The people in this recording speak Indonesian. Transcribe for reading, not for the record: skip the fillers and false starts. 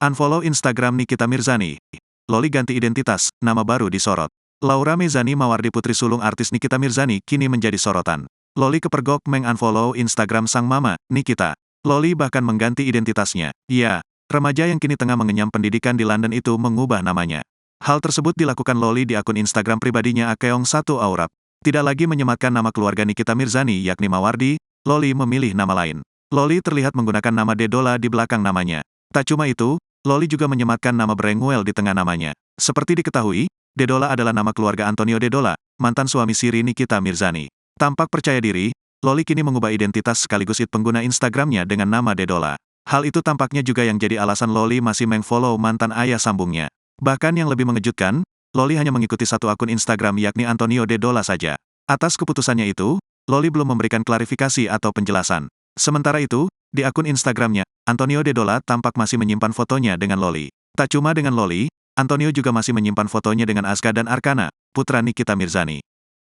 Unfollow Instagram Nikita Mirzani. Loli ganti identitas, nama baru disorot. Laura Mezani Mawardi putri sulung artis Nikita Mirzani kini menjadi sorotan. Loli kepergok meng-unfollow Instagram sang mama, Nikita. Loli bahkan mengganti identitasnya. Ya, remaja yang kini tengah mengenyam pendidikan di London itu mengubah namanya. Hal tersebut dilakukan Loli di akun Instagram pribadinya Akeong1 Aurab. Tidak lagi menyematkan nama keluarga Nikita Mirzani yakni Mawardi, Loli memilih nama lain. Loli terlihat menggunakan nama Dedola di belakang namanya. Tak cuma itu, Loli juga menyematkan nama Brenguel di tengah namanya. Seperti diketahui, Dedola adalah nama keluarga Antonio Dedola, mantan suami siri Nikita Mirzani. Tampak percaya diri, Loli kini mengubah identitas sekaligus pengguna Instagramnya dengan nama Dedola. Hal itu tampaknya juga yang jadi alasan Loli masih meng-follow mantan ayah sambungnya. Bahkan yang lebih mengejutkan, Loli hanya mengikuti satu akun Instagram yakni Antonio Dedola saja. Atas keputusannya itu, Loli belum memberikan klarifikasi atau penjelasan. Sementara itu, di akun Instagramnya, Antonio Dedola tampak masih menyimpan fotonya dengan Loli. Tak cuma dengan Loli, Antonio juga masih menyimpan fotonya dengan Azka dan Arkana, putra Nikita Mirzani.